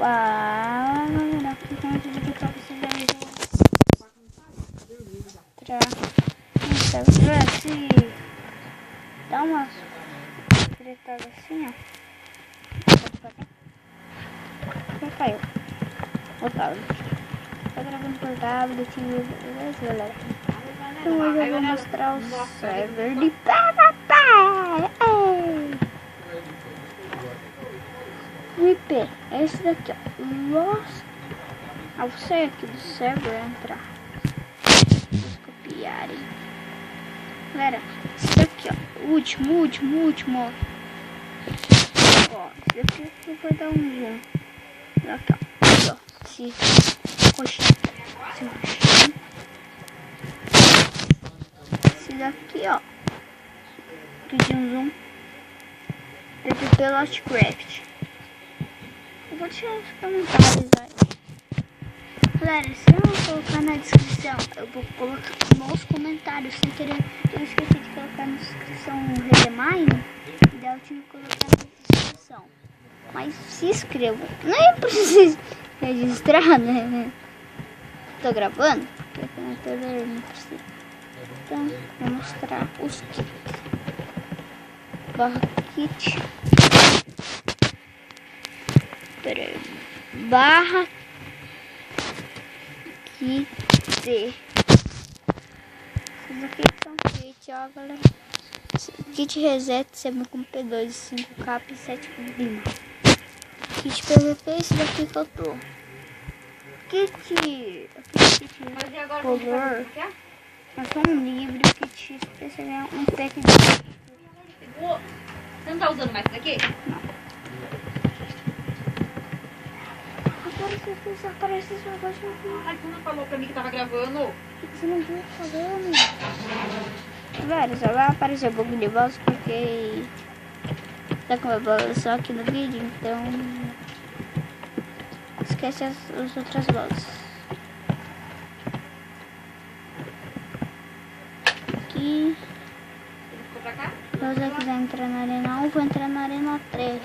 Se dá uma gritada assim, ó. Já caiu. O tablet. Tá gravando por tablet, beleza, galera? Então hoje eu vou mostrar o server de PVP. O IP é esse daqui, ó. Nossa. Ao você aqui do server entrar. Vamos copiar, hein? Galera, esse daqui, ó. O último, ó. Ó, esse daqui vai dar um zoom. Aqui, ó. Esse coxinha. Esse daqui, ó. Pedi um zoom. PVP Lostcraft. Eu vou deixar nos comentários aí. Galera, se eu não colocar na descrição, eu vou colocar nos comentários sem querer. Eu esqueci de colocar na descrição o Redemine. E daí eu tive que colocar na descrição. Mas se inscrevam. Nem precisa registrar, né? Tô gravando? Porque o computador não precisa. Então, vou mostrar os kits. Barra kit. Pera aí. Barra kit. Esses aqui são kit, ó, galera. Kit reset, CMP2, 5K e 7 lima. Kit PVP, esse daqui que eu tô. Kit color. É só um livro, kit especial, um pack de... Você não tá usando mais isso daqui? Não. Aparece esse negócio aqui. Ai, você não falou pra mim que tava gravando? Por que você não viu falando? Velho, só vai aparecer um pouco de voz porque tá com a voz só aqui no vídeo, então esquece as outras vozes. Aqui. Ficou pra cá? Se você quiser entrar na arena 1, vou entrar na arena 3.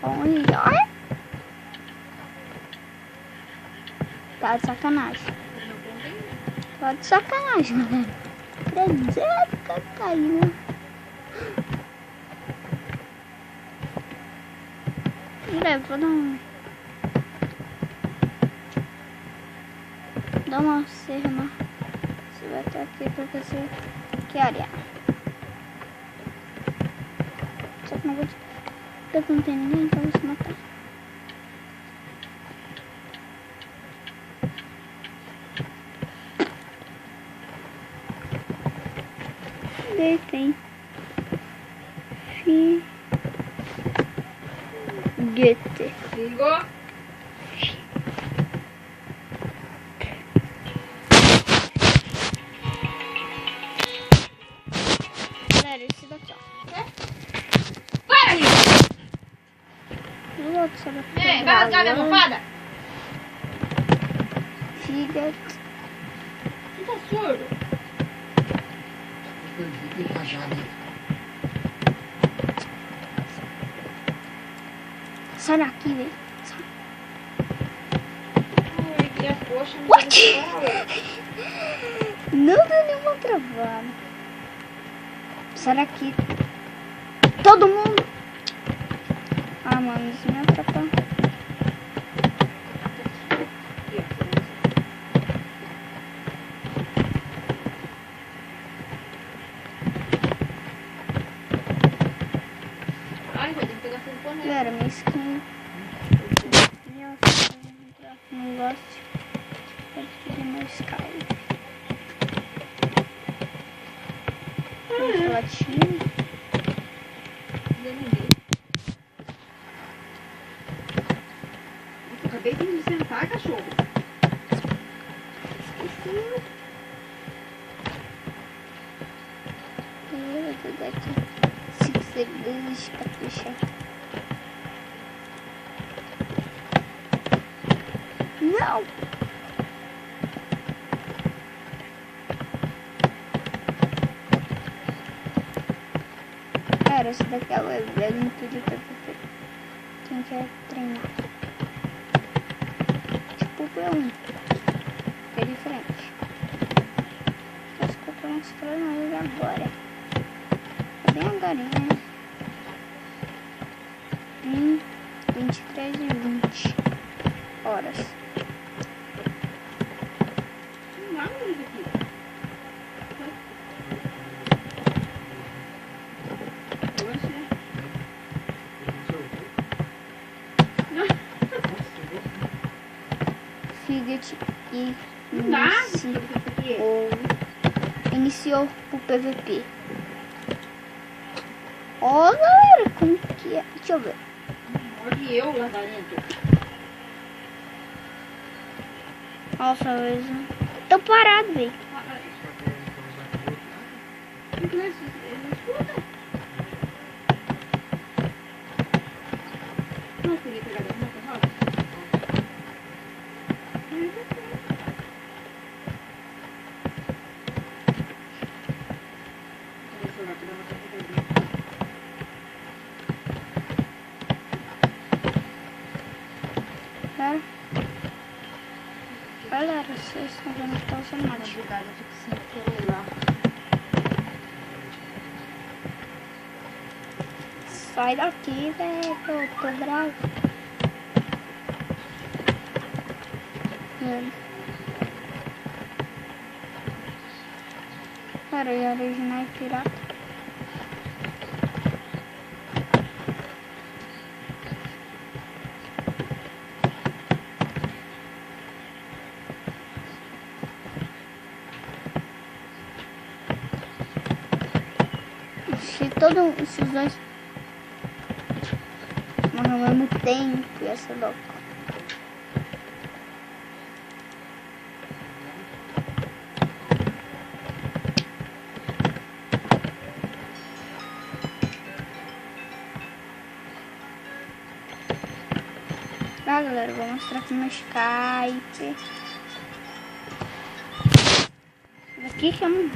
Olha, tá de sacanagem. Tá de sacanagem, galera. 300 caiu. Galera, vou dar uma serra. Você vai estar aqui porque você quer área. Só que não vou te... Porque não tem ninguém, então eu vou se matar. Tem Figuete. Ligou? Galera, esse daqui, ó. Para aí! O outro só vai ficar Ei, vai rasgar minha almofada? Figuete. Você tá surdo? Sai daqui, velho. Ai, que a coxa não What? fala. Não deu nenhuma travada. Sai daqui. Todo mundo. Ah, mano, isso me atrapalha. Ai, vou ter que pegar essa panela. Galera, minha skin. No Lost. Pode pedir meu Sky. Latinha. Acabei de me sentar, cachorro. Esqueci. Essa daqui. 5 segundos pra fechar. Não! Cara, essa daqui é o evento de PVP. Quem quer treinar? Tipo P1. É diferente. Acho que eu tô mostrando ele agora. É bem agorinha. 23 e 20 horas. Não dá mais aqui. Figget e Não dá. iniciou o PVP. Ó, galera, como que é? Deixa eu ver. Olha eu, lazarento. Nossa, eu tô parado, velho. Ele não escuta. Não queria pegar da moto rosa? Cara. Galera, vocês estão vendo que eu sou Obrigada, eu fico sem celular. Sai daqui, velho, que eu tô bravo. Cara, e a original é pirata. Se todos esses dois morrem ao mesmo tempo, ia ser louco. Ah, galera, vou mostrar aqui no Skype. Isso daqui chama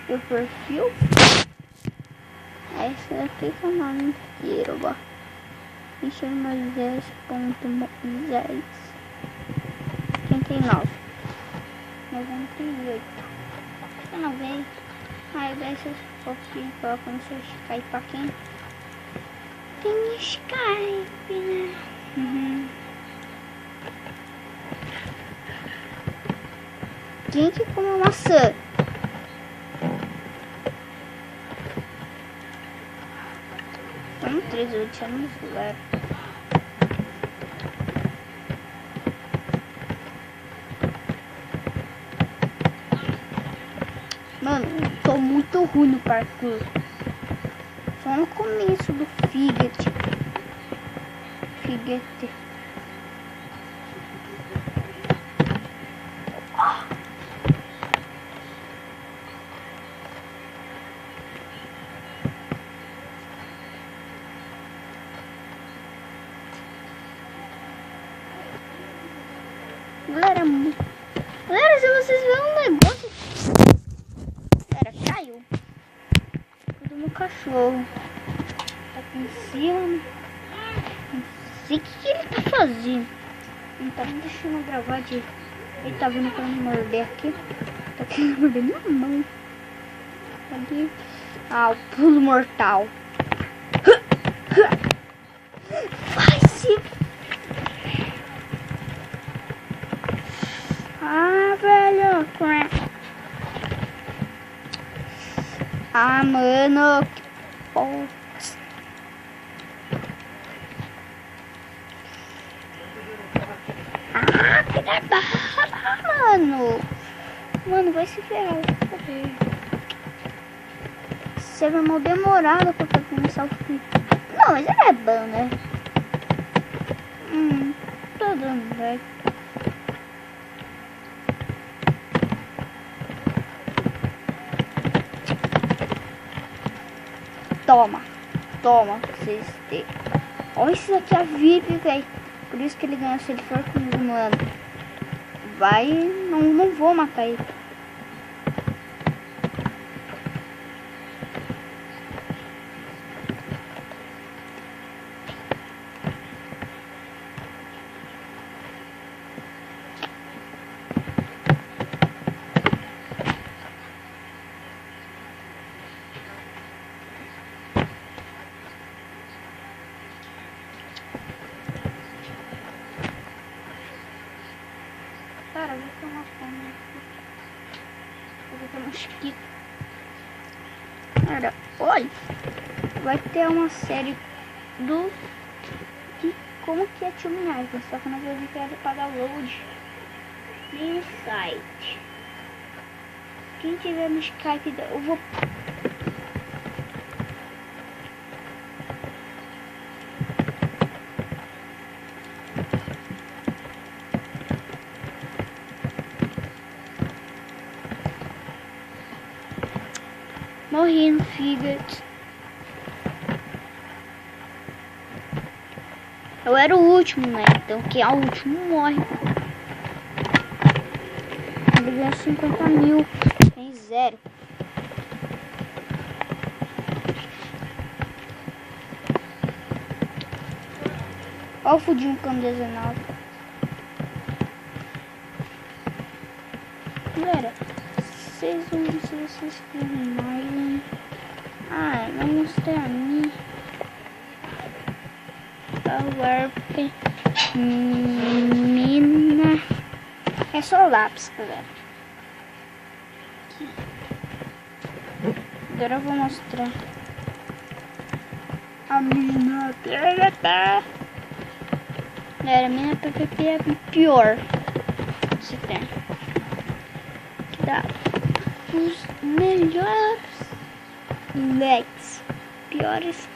meu perfil. Esse daqui que é o nome inteiro, ó. Me chama 10.10 39 98 eu não veio. Aí desses pouquinho coloca no seu Skype pra quem tem Skype, né? Quem que come maçã? Vamos 3 eu tinha no celular. Mano, eu tô muito ruim no parkour. Só no começo do Figget. Galera, se vocês verem um negócio. Galera, caiu. Do meu cachorro. Tá aqui em cima. Não sei o que ele tá fazendo. Não tá me deixando gravar de. Ele tá vindo pra me morder aqui. Tá querendo morder minha mão. Cadê? Ah, o pulo mortal. Vai se. Ah, velho. Ah, mano. Que porra. Ah, que da barra, mano. Mano, vai se ferrar. Você vai mal demorado pra começar o filme. Não, mas é bom, né? Tá dando, velho. Toma. Toma, vocês têm. Olha isso aqui, a VIP, velho. Por isso que ele ganhou. Se ele for comigo, mano. Vai. Não vou matar ele. Cara, eu vou tomar fome. Eu vou tomar um chiquito. Cara, olha. Vai ter uma série de como que é Tuminais. Só que eu não vou entrar para download no site. Quem tiver no Skype, eu vou... Morri no fígado. Eu era o último, né? Então quem é o último morre. Ele ganha 50 mil. Tem 0. Olha o fudinho com 19. Galera, vocês vão ver se vocês querem mais. Ah, vai mostrar a mim. Warp mina. É só lápis, galera. Aqui. Agora eu vou mostrar a mina PVP. Galera, a mina PVP é pior. Você tem que dar os melhores legs. Piores.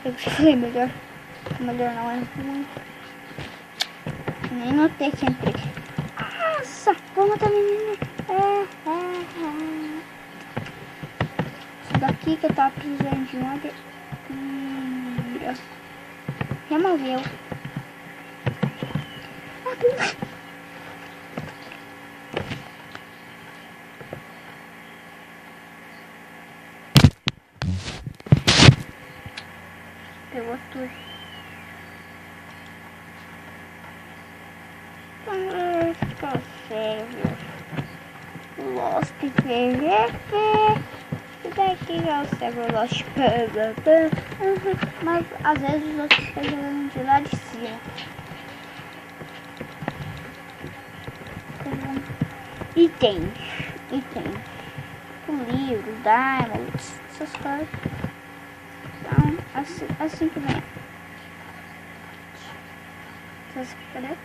Eu falei melhor. Melhor não é ruim. Nem notei que entrei. Nossa, vou matar a menina. Isso daqui que eu tava precisando de uma. Removeu. Pegou tudo. Lost PVP. Isso daqui é o server Lost PVP. Mas às vezes os outros estão jogando de lá de cima. Itens. O livro, diamonds, essas coisas. Então, assim que vem. Cadê?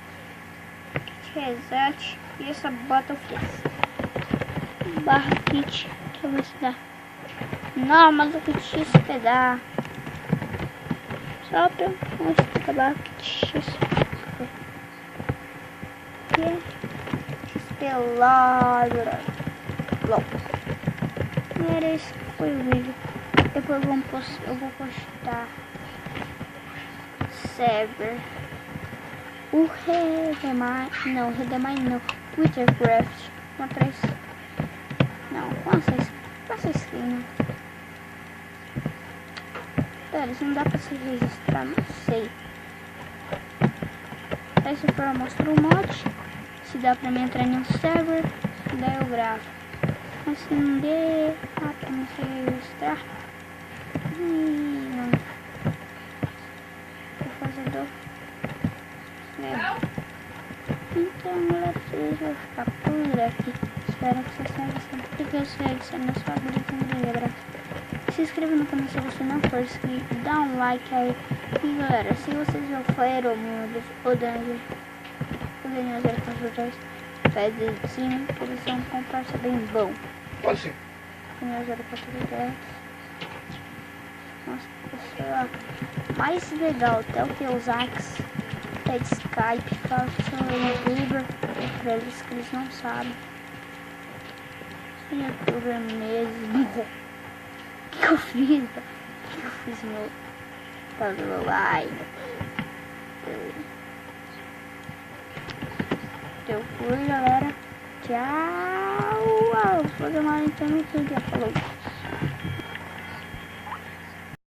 Reset. E essa bota eu fiz. Barra kit. Deixa eu ver se dá. Não, mas o kit X dá. Só pra eu mostrar barra kit X. XP ladra. Não era isso que foi o vídeo. Depois eu vou postar. Server. O Redemine não. Withercraft. Contra isso. Não, com essa skin. Pera, isso não dá pra se registrar, não sei. Aí se for eu mostro o mod. Se dá pra mim entrar em um server, daí eu gravo. Mas se não der, dá pra mim se registrar. Não. Vou fazer do... Então, galera, eu vou ficar por aqui. Espero que vocês tenham gostado. Porque eu sei que você não sabe de como de abraço. Se inscreva no canal se você não for inscrito. Dá um like aí. E galera, se vocês já foram mundos ou dungeon, o Daniel 042 faz de cima, que eles são um comparsa bem bom. Pode ser. Daniel 042. Nossa, pessoa mais legal até o que os Axe. É de Skype, fala que são youtuber, pra eles que eles não sabem. Youtuber mesmo. O que eu fiz? fiz meu like. Eu fui, galera. Tchau. Vou fazer uma então no vídeo. Falou.